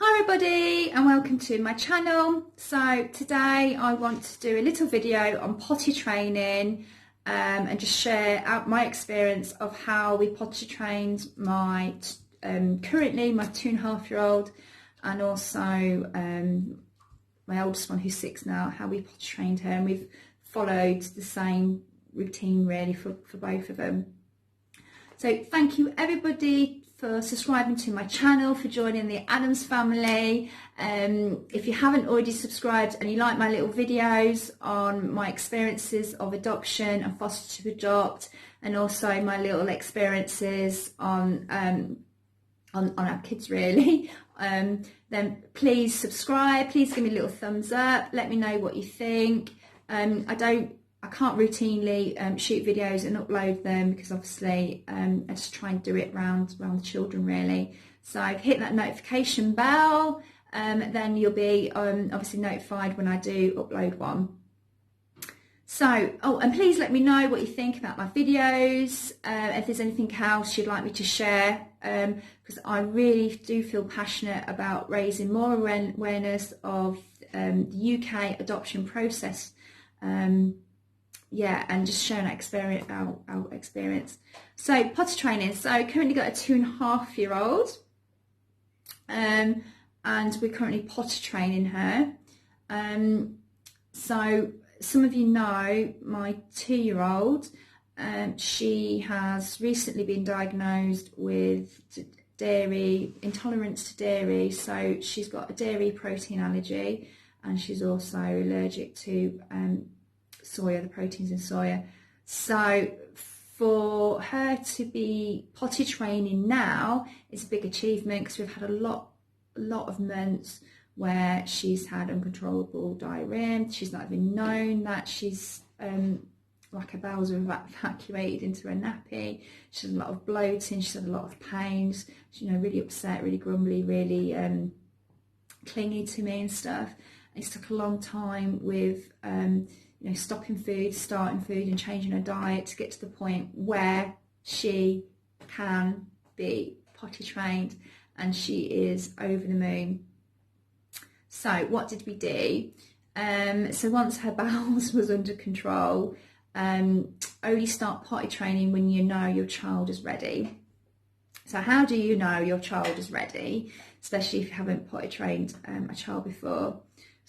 Hi everybody and welcome to my channel. So today I want to do a little video on potty training and just share out my experience of how we potty trained my currently my 2.5-year-old and also my oldest one who's 6 now, how we potty trained her, and we've followed the same routine really for both of them. So thank you everybody for subscribing to my channel, for joining the Adams family. If you haven't already subscribed and you like my little videos on my experiences of adoption and foster to adopt, and also my little experiences on our kids really, then please subscribe, please give me a little thumbs up, let me know what you think. I can't routinely shoot videos and upload them because obviously I just try and do it around the children really. So hit that notification bell, then you'll be obviously notified when I do upload one. So, and please let me know what you think about my videos, if there's anything else you'd like me to share, because I really do feel passionate about raising more awareness of the UK adoption process. Yeah, and just sharing our experience. So potty training. So I currently got a 2.5-year-old, and we're currently potty training her. So some of you know my 2-year-old. She has recently been diagnosed with dairy intolerance to dairy. So she's got a dairy protein allergy, and she's also allergic to soya, the proteins in soya. So for her to be potty training now is a big achievement, because we've had a lot of months where she's had uncontrollable diarrhea. She's not even known that she's like her bowels are evacuated into a nappy. She's had a lot of bloating, she's had a lot of pains. She's, really upset, really grumbly, really clingy to me and stuff. It's took a long time with stopping food, starting food and changing her diet to get to the point where she can be potty trained, and she is over the moon. So what did we do? So once her bowels was under control, only start potty training when you know your child is ready. So how do you know your child is ready, especially if you haven't potty trained a child before?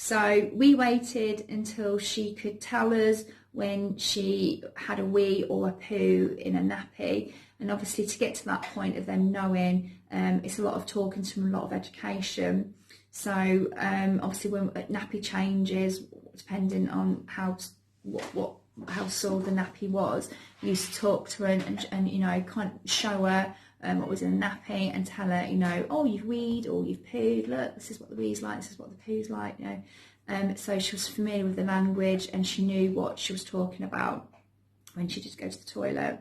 So we waited until she could tell us when she had a wee or a poo in a nappy. And obviously to get to that point of them knowing, it's a lot of talking to them, a lot of education. So obviously when nappy changes, depending on how sore the nappy was, we used to talk to her and kind of show her what was in the nappy and tell her, oh, you've weed or you've pooed, look, this is what the wee's like, this is what the poo's like, so she was familiar with the language and she knew what she was talking about when she did go to the toilet.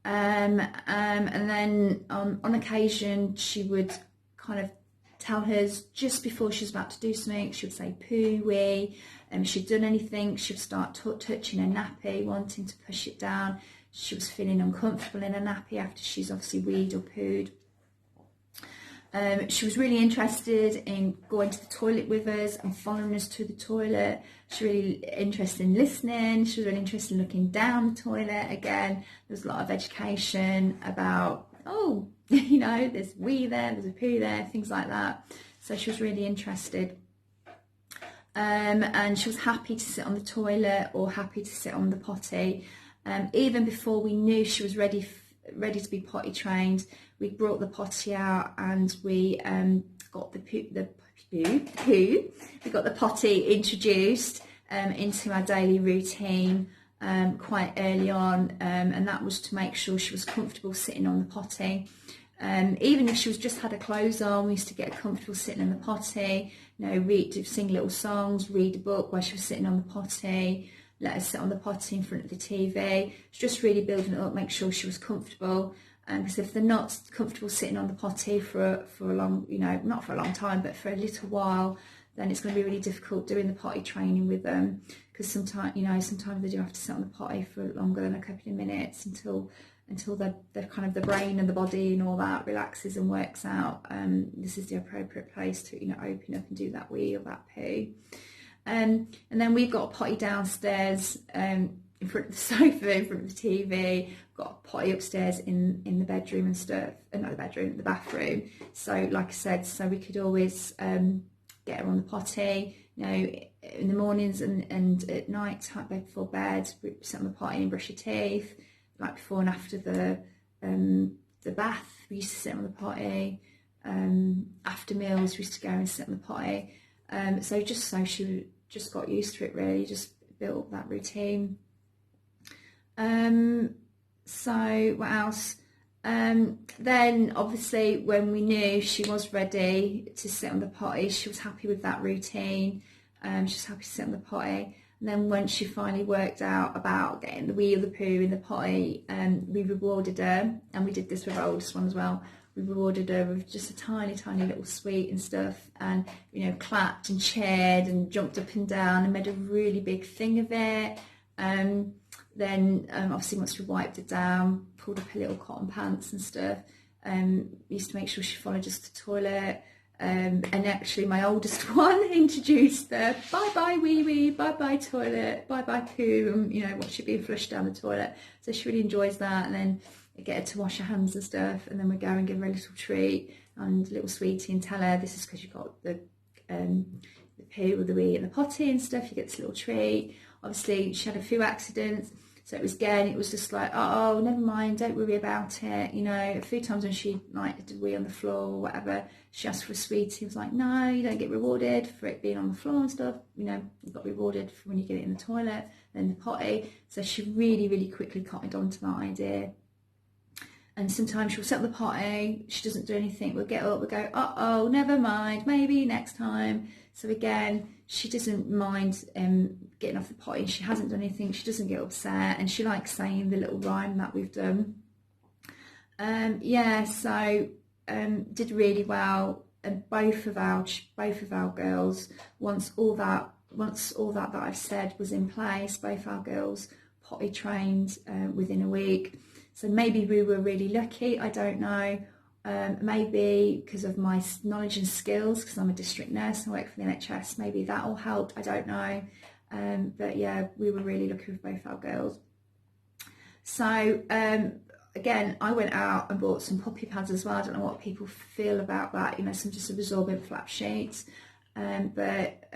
And then on occasion she would kind of tell her just before she was about to do something, she would say poo, wee, and if she'd done anything she would start touching her nappy, wanting to push it down. She was feeling uncomfortable in her nappy after she's obviously weed or pooed. She was really interested in going to the toilet with us and following us to the toilet. She was really interested in listening. She was really interested in looking down the toilet. Again, there was a lot of education about, there's wee there, there's a poo there, things like that. So she was really interested. And she was happy to sit on the toilet or happy to sit on the potty. Even before we knew she was ready to be potty trained, we brought the potty out and we got the potty introduced into our daily routine quite early on, and that was to make sure she was comfortable sitting on the potty. Even if she was just had her clothes on, we used to get her comfortable sitting in the potty, sing little songs, read a book while she was sitting on the potty, let her sit on the potty in front of the TV. It's just really building it up, make sure she was comfortable. Because if they're not comfortable sitting on the potty for a long, not for a long time, but for a little while, then it's going to be really difficult doing the potty training with them. Because sometimes they do have to sit on the potty for longer than a couple of minutes until until the kind of the brain and the body and all that relaxes and works out. This is the appropriate place to, you know, open up and do that wee or that poo. And then we've got a potty downstairs in front of the sofa, in front of the TV. We've got a potty upstairs in the bedroom and stuff, not the bedroom, the bathroom. So like I said, so we could always get her on the potty, you know, in the mornings and at night time before bed, we sit on the potty and brush your teeth. Like before and after the bath, we used to sit on the potty. After meals, we used to go and sit on the potty. So she just got used to it, really, just built that routine. So what else? Then obviously when we knew she was ready to sit on the potty, she was happy with that routine. She was happy to sit on the potty. And then once she finally worked out about getting the wee or the poo in the potty, we rewarded her, and we did this with our oldest one as well. We rewarded her with just a tiny, tiny little sweet and stuff, and, you know, clapped and cheered and jumped up and down and made a really big thing of it. Then obviously once we wiped it down, pulled up her little cotton pants and stuff, used to make sure she followed us to the toilet. And actually my oldest one introduced the bye-bye wee-wee, bye-bye toilet, bye-bye poo, and, you know, watch it being flushed down the toilet. So she really enjoys that. And then I get her to wash her hands and stuff, and then we go and give her a little treat and a little sweetie and tell her this is because you've got the poo or the wee in the potty and stuff, you get this little treat. Obviously she had a few accidents, so it was just like, oh, never mind, don't worry about it. You know, a few times when she like did wee on the floor or whatever, she asked for a sweetie. He was like, no, you don't get rewarded for it being on the floor and stuff. You know, you got rewarded for when you get it in the toilet, then the potty. So she really, really quickly cottoned on to that idea. And sometimes she'll sit on the potty, she doesn't do anything, we'll get up, we'll go, oh, never mind, maybe next time. So again, she doesn't mind getting off the potty, she hasn't done anything, she doesn't get upset, and she likes saying the little rhyme that we've done. Did really well, and both of our girls, once all that I've said was in place, both our girls potty trained within a week. So maybe we were really lucky, I don't know. Maybe because of my knowledge and skills, because I'm a district nurse and I work for the NHS, maybe that all helped, I don't know. But yeah, we were really lucky with both our girls. So again, I went out and bought some puppy pads as well. I don't know what people feel about that, you know, some just absorbent flap sheets. But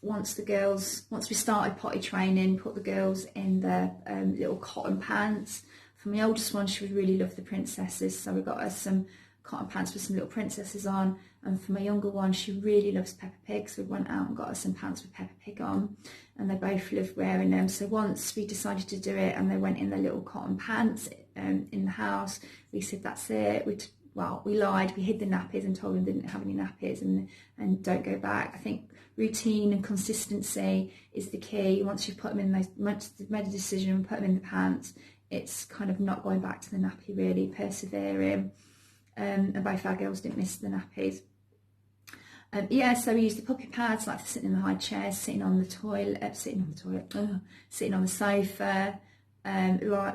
once we started potty training, put the girls in the little cotton pants. For my oldest one, she would really love the princesses, so we got her some cotton pants with some little princesses on. And for my younger one, she really loves Peppa Pig, so we went out and got her some pants with Peppa Pig on, and they both loved wearing them. So once we decided to do it and they went in their little cotton pants in the house, we said that's it. We lied, we hid the nappies and told them they didn't have any nappies, and don't go back. I think routine and consistency is the key. Once you've put them in once you've made a decision and put them in the pants, it's kind of not going back to the nappy, really, persevering. And both our girls didn't miss the nappies. So we used the puppy pads, like sitting in the high chairs, sitting on the sofa.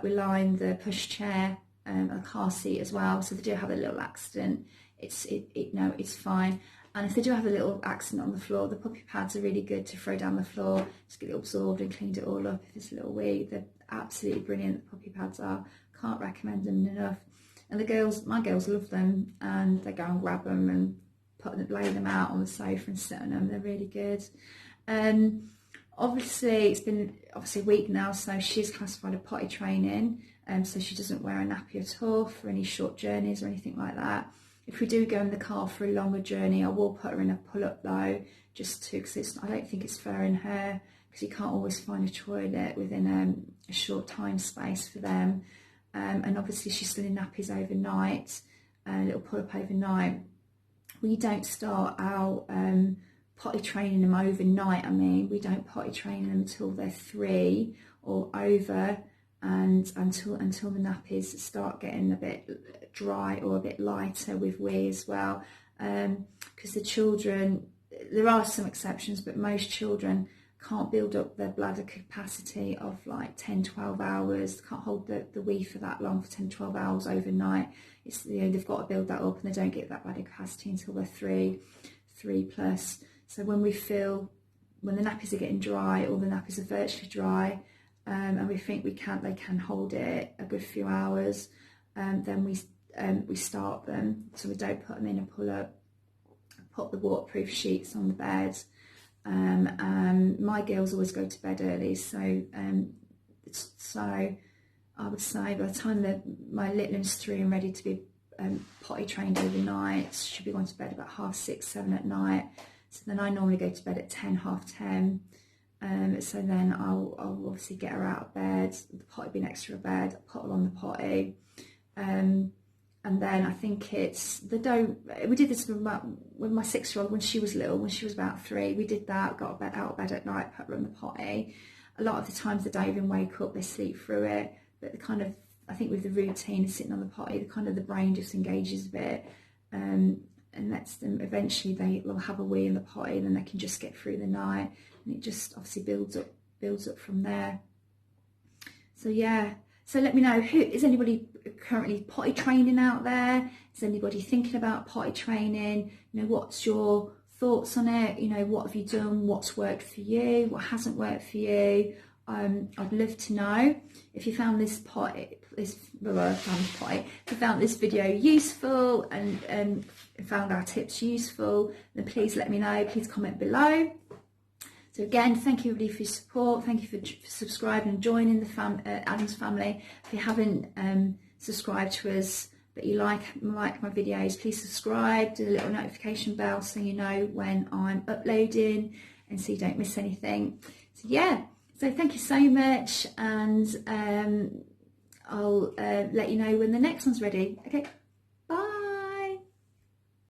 We lined the push chair, a car seat as well, so they do have a little accident, it's fine. And if they do have a little accident on the floor, the puppy pads are really good to throw down the floor, just get it absorbed and cleaned it all up. If it's a little wee, they're absolutely brilliant, the puppy pads are. Can't recommend them enough. And my girls love them, and they go and grab them and lay them out on the sofa and sit on them. They're really good. Obviously it's been a week now, so she's classified as potty training, so she doesn't wear a nappy at all for any short journeys or anything like that. If we do go in the car for a longer journey, I will put her in a pull-up though, because I don't think it's fair in her, because you can't always find a toilet within a short time space for them. And obviously she's still in nappies overnight, a little pull-up overnight. We don't start our potty training them overnight. We don't potty train them until they're 3 or over, and until the nappies start getting a bit dry or a bit lighter with wee as well. Because the children, there are some exceptions, but most children can't build up their bladder capacity of like 10-12 hours, can't hold the wee for that long, for 10-12 hours overnight. It's, you know, they've got to build that up, and they don't get that bladder capacity until they're three plus. So when the nappies are getting dry, or the nappies are virtually dry, and we think they can hold it a good few hours, then we start them. So we don't put them in a pull-up, put the waterproof sheets on the bed. My girls always go to bed early, so I would say by the time my little one's 3 and ready to be potty trained overnight, she'll be going to bed about 6:30, 7 at night. So then I normally go to bed at 10, 10:30. So then I'll obviously get her out of bed, the potty be next to her bed, I'll put her on the potty. And then I think we did this with my 6-year-old when she was little, when she was about 3. We did that, got out of bed at night, put her on the potty. A lot of the times they don't even wake up, they sleep through it. But I think with the routine of sitting on the potty, the brain just engages a bit, and lets them, eventually they will have a wee in the potty, and then they can just get through the night, and it just obviously builds up from there. So yeah. So let me know, is anybody currently potty training out there? Is anybody thinking about potty training? You know, what's your thoughts on it? You know, what have you done? What's worked for you? What hasn't worked for you? I'd love to know. If you found if you found this video useful and found our tips useful, then please let me know. Please comment below. So again, thank you everybody for your support. Thank you for subscribing and joining the Adams family. If you haven't subscribed to us, but you like my videos, please subscribe, do the little notification bell so you know when I'm uploading and so you don't miss anything. So yeah, so thank you so much, and I'll let you know when the next one's ready. Okay.